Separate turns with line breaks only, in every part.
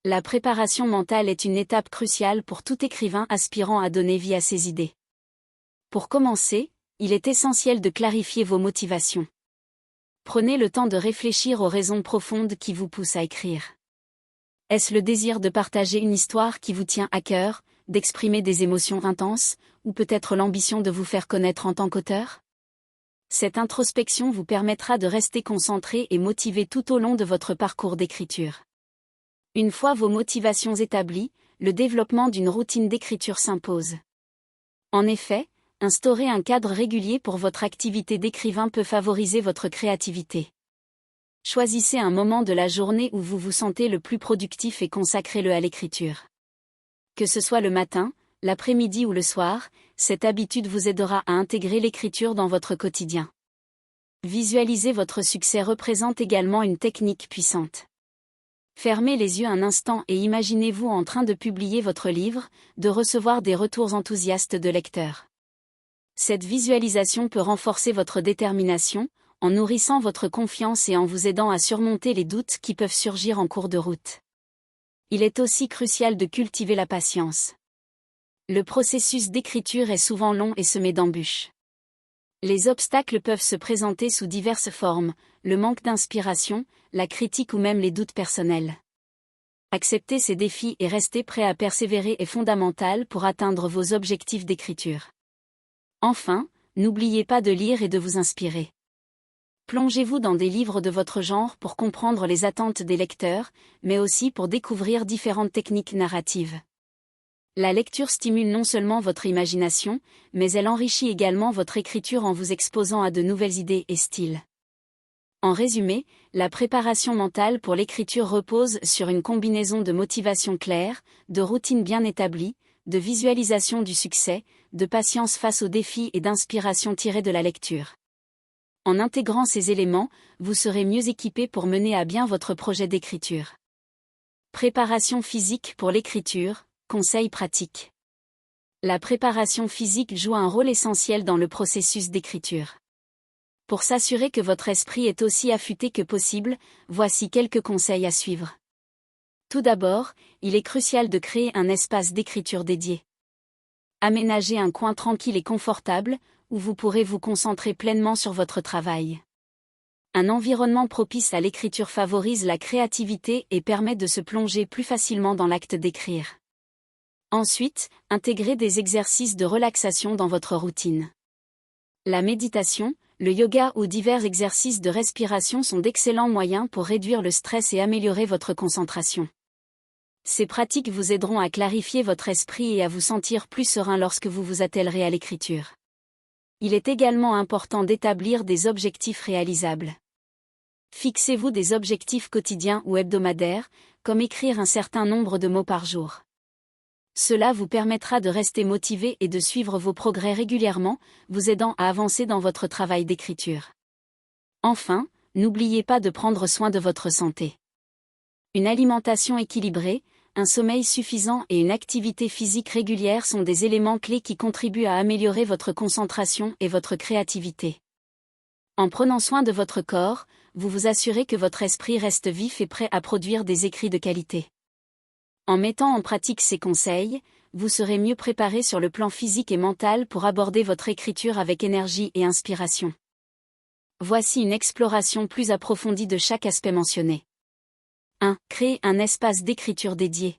La préparation mentale est une étape cruciale pour tout écrivain aspirant à donner vie à ses idées. Pour commencer, il est essentiel de clarifier vos motivations. Prenez le temps de réfléchir aux raisons profondes qui vous poussent à écrire. Est-ce le désir de partager une histoire qui vous tient à cœur, d'exprimer des émotions intenses, ou peut-être l'ambition de vous faire connaître en tant qu'auteur ? Cette introspection vous permettra de rester concentré et motivé tout au long de votre parcours d'écriture. Une fois vos motivations établies, le développement d'une routine d'écriture s'impose. En effet, instaurer un cadre régulier pour votre activité d'écrivain peut favoriser votre créativité. Choisissez un moment de la journée où vous vous sentez le plus productif et consacrez-le à l'écriture. Que ce soit le matin, l'après-midi ou le soir, cette habitude vous aidera à intégrer l'écriture dans votre quotidien. Visualiser votre succès représente également une technique puissante. Fermez les yeux un instant et imaginez-vous en train de publier votre livre, de recevoir des retours enthousiastes de lecteurs. Cette visualisation peut renforcer votre détermination, en nourrissant votre confiance et en vous aidant à surmonter les doutes qui peuvent surgir en cours de route. Il est aussi crucial de cultiver la patience. Le processus d'écriture est souvent long et semé d'embûches. Les obstacles peuvent se présenter sous diverses formes, le manque d'inspiration, la critique ou même les doutes personnels. Accepter ces défis et rester prêt à persévérer est fondamental pour atteindre vos objectifs d'écriture. Enfin, n'oubliez pas de lire et de vous inspirer. Plongez-vous dans des livres de votre genre pour comprendre les attentes des lecteurs, mais aussi pour découvrir différentes techniques narratives. La lecture stimule non seulement votre imagination, mais elle enrichit également votre écriture en vous exposant à de nouvelles idées et styles. En résumé, la préparation mentale pour l'écriture repose sur une combinaison de motivation claire, de routine bien établie, de visualisation du succès, de patience face aux défis et d'inspiration tirée de la lecture. En intégrant ces éléments, vous serez mieux équipé pour mener à bien votre projet d'écriture. Préparation physique pour l'écriture, conseils pratiques. La préparation physique joue un rôle essentiel dans le processus d'écriture. Pour s'assurer que votre esprit est aussi affûté que possible, voici quelques conseils à suivre. Tout d'abord, il est crucial de créer un espace d'écriture dédié. Aménagez un coin tranquille et confortable, où vous pourrez vous concentrer pleinement sur votre travail. Un environnement propice à l'écriture favorise la créativité et permet de se plonger plus facilement dans l'acte d'écrire. Ensuite, intégrez des exercices de relaxation dans votre routine. La méditation, le yoga ou divers exercices de respiration sont d'excellents moyens pour réduire le stress et améliorer votre concentration. Ces pratiques vous aideront à clarifier votre esprit et à vous sentir plus serein lorsque vous vous attellerez à l'écriture. Il est également important d'établir des objectifs réalisables. Fixez-vous des objectifs quotidiens ou hebdomadaires, comme écrire un certain nombre de mots par jour. Cela vous permettra de rester motivé et de suivre vos progrès régulièrement, vous aidant à avancer dans votre travail d'écriture. Enfin, n'oubliez pas de prendre soin de votre santé. Une alimentation équilibrée, un sommeil suffisant et une activité physique régulière sont des éléments clés qui contribuent à améliorer votre concentration et votre créativité. En prenant soin de votre corps, vous vous assurez que votre esprit reste vif et prêt à produire des écrits de qualité. En mettant en pratique ces conseils, vous serez mieux préparé sur le plan physique et mental pour aborder votre écriture avec énergie et inspiration. Voici une exploration plus approfondie de chaque aspect mentionné. 1. Créer un espace d'écriture dédié.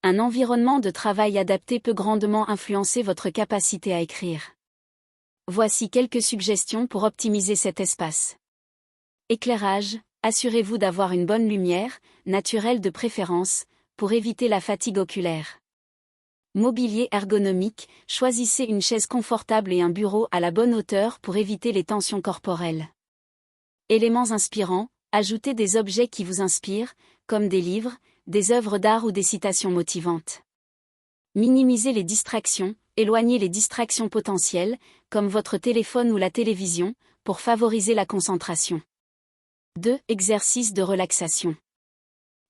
Un environnement de travail adapté peut grandement influencer votre capacité à écrire. Voici quelques suggestions pour optimiser cet espace. Éclairage, assurez-vous d'avoir une bonne lumière, naturelle de préférence, pour éviter la fatigue oculaire. Mobilier ergonomique, choisissez une chaise confortable et un bureau à la bonne hauteur pour éviter les tensions corporelles. Éléments inspirants, ajoutez des objets qui vous inspirent, comme des livres, des œuvres d'art ou des citations motivantes. Minimisez les distractions, éloignez les distractions potentielles, comme votre téléphone ou la télévision, pour favoriser la concentration. 2. Exercice de relaxation.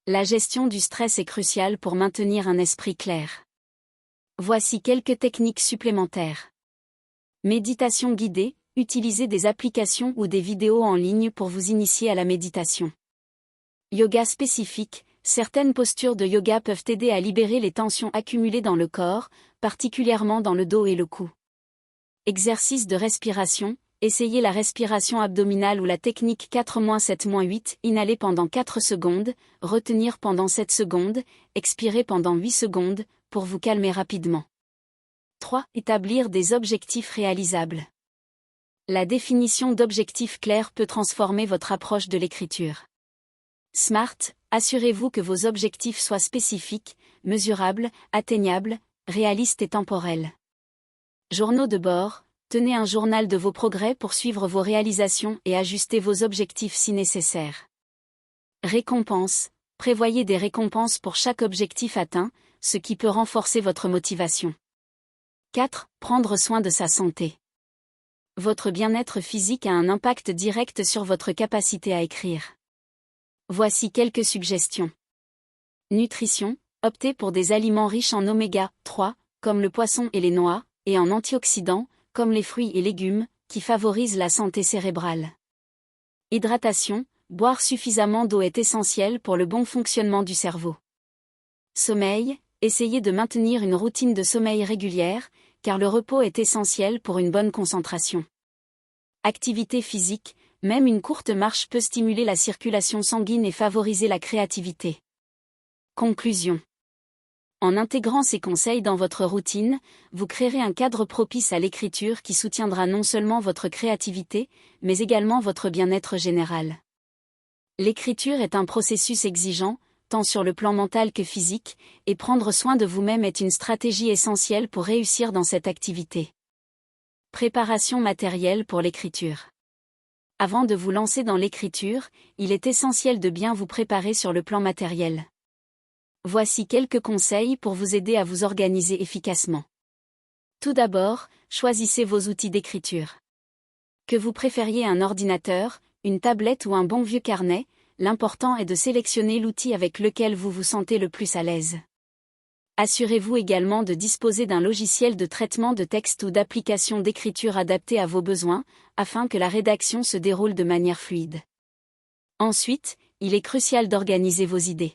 La gestion du stress est cruciale pour maintenir un esprit clair. Voici quelques techniques supplémentaires. Méditation guidée, utilisez des applications ou des vidéos en ligne pour vous initier à la méditation. Yoga spécifique, Certaines postures de yoga peuvent aider à libérer les tensions accumulées dans le corps, particulièrement dans le dos et le cou. Exercice de respiration, essayez la respiration abdominale ou la technique 4-7-8, inhaler pendant 4 secondes, retenir pendant 7 secondes, expirer pendant 8 secondes, pour vous calmer rapidement. 3. Établir des objectifs réalisables. La définition d'objectifs clairs peut transformer votre approche de l'écriture. SMART, assurez-vous que vos objectifs soient spécifiques, mesurables, atteignables, réalistes et temporels. Journaux de bord, tenez un journal de vos progrès pour suivre vos réalisations et ajuster vos objectifs si nécessaire. Récompenses, prévoyez des récompenses pour chaque objectif atteint, ce qui peut renforcer votre motivation. 4. Prendre soin de sa santé. Votre bien-être physique a un impact direct sur votre capacité à écrire. Voici quelques suggestions. Nutrition, optez pour des aliments riches en oméga 3, comme le poisson et les noix, et en antioxydants, comme les fruits et légumes, qui favorisent la santé cérébrale. Hydratation, boire suffisamment d'eau est essentiel pour le bon fonctionnement du cerveau. Sommeil, essayez de maintenir une routine de sommeil régulière, car le repos est essentiel pour une bonne concentration. Activité physique, même une courte marche peut stimuler la circulation sanguine et favoriser la créativité. Conclusion. En intégrant ces conseils dans votre routine, vous créerez un cadre propice à l'écriture qui soutiendra non seulement votre créativité, mais également votre bien-être général. L'écriture est un processus exigeant, tant sur le plan mental que physique, et prendre soin de vous-même est une stratégie essentielle pour réussir dans cette activité. Préparation matérielle pour l'écriture. Avant de vous lancer dans l'écriture, il est essentiel de bien vous préparer sur le plan matériel. Voici quelques conseils pour vous aider à vous organiser efficacement. Tout d'abord, choisissez vos outils d'écriture. Que vous préfériez un ordinateur, une tablette ou un bon vieux carnet, l'important est de sélectionner l'outil avec lequel vous vous sentez le plus à l'aise. Assurez-vous également de disposer d'un logiciel de traitement de texte ou d'application d'écriture adapté à vos besoins, afin que la rédaction se déroule de manière fluide. Ensuite, il est crucial d'organiser vos idées.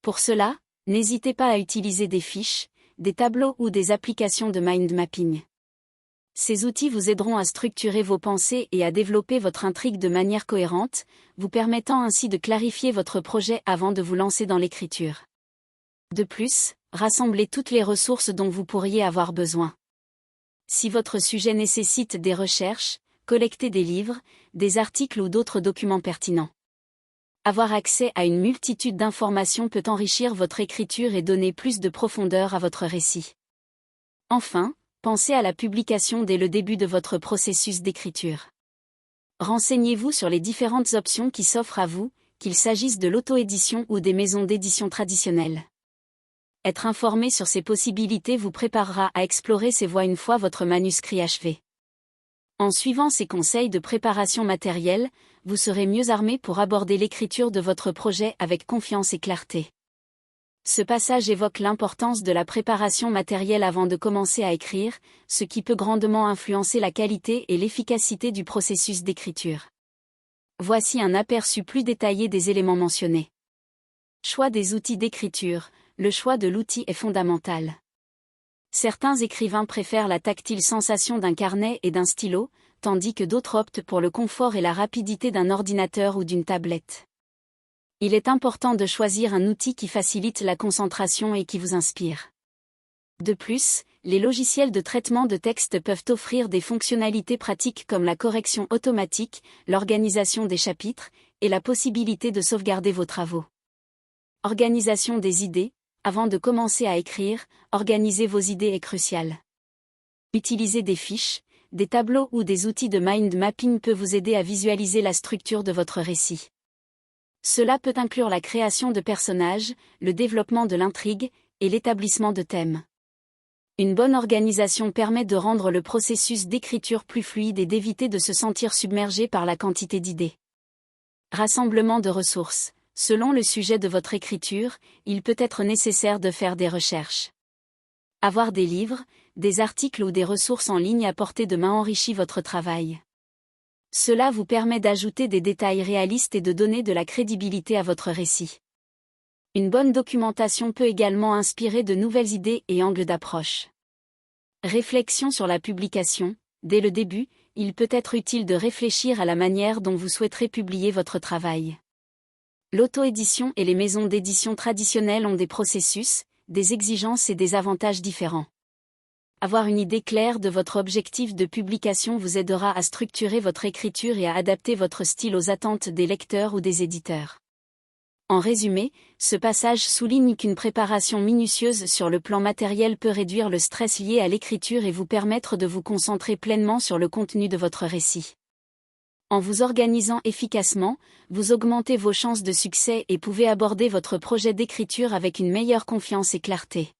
Pour cela, n'hésitez pas à utiliser des fiches, des tableaux ou des applications de mind mapping. Ces outils vous aideront à structurer vos pensées et à développer votre intrigue de manière cohérente, vous permettant ainsi de clarifier votre projet avant de vous lancer dans l'écriture. De plus, rassemblez toutes les ressources dont vous pourriez avoir besoin. Si votre sujet nécessite des recherches, collectez des livres, des articles ou d'autres documents pertinents. Avoir accès à une multitude d'informations peut enrichir votre écriture et donner plus de profondeur à votre récit. Enfin, pensez à la publication dès le début de votre processus d'écriture. Renseignez-vous sur les différentes options qui s'offrent à vous, qu'il s'agisse de l'auto-édition ou des maisons d'édition traditionnelles. Être informé sur ces possibilités vous préparera à explorer ces voies une fois votre manuscrit achevé. En suivant ces conseils de préparation matérielle, vous serez mieux armé pour aborder l'écriture de votre projet avec confiance et clarté. Ce passage évoque l'importance de la préparation matérielle avant de commencer à écrire, ce qui peut grandement influencer la qualité et l'efficacité du processus d'écriture. Voici un aperçu plus détaillé des éléments mentionnés. Choix des outils d'écriture. Le choix de l'outil est fondamental. Certains écrivains préfèrent la tactile sensation d'un carnet et d'un stylo, tandis que d'autres optent pour le confort et la rapidité d'un ordinateur ou d'une tablette. Il est important de choisir un outil qui facilite la concentration et qui vous inspire. De plus, les logiciels de traitement de texte peuvent offrir des fonctionnalités pratiques comme la correction automatique, l'organisation des chapitres, et la possibilité de sauvegarder vos travaux. Organisation des idées. Avant de commencer à écrire, organiser vos idées est crucial. Utiliser des fiches, des tableaux ou des outils de mind mapping peut vous aider à visualiser la structure de votre récit. Cela peut inclure la création de personnages, le développement de l'intrigue, et l'établissement de thèmes. Une bonne organisation permet de rendre le processus d'écriture plus fluide et d'éviter de se sentir submergé par la quantité d'idées. Rassemblement de ressources. Selon le sujet de votre écriture, il peut être nécessaire de faire des recherches. Avoir des livres, des articles ou des ressources en ligne à portée de main enrichit votre travail. Cela vous permet d'ajouter des détails réalistes et de donner de la crédibilité à votre récit. Une bonne documentation peut également inspirer de nouvelles idées et angles d'approche. Réflexion sur la publication. Dès le début, il peut être utile de réfléchir à la manière dont vous souhaiterez publier votre travail. L'auto-édition et les maisons d'édition traditionnelles ont des processus, des exigences et des avantages différents. Avoir une idée claire de votre objectif de publication vous aidera à structurer votre écriture et à adapter votre style aux attentes des lecteurs ou des éditeurs. En résumé, ce passage souligne qu'une préparation minutieuse sur le plan matériel peut réduire le stress lié à l'écriture et vous permettre de vous concentrer pleinement sur le contenu de votre récit. En vous organisant efficacement, vous augmentez vos chances de succès et pouvez aborder votre projet d'écriture avec une meilleure confiance et clarté.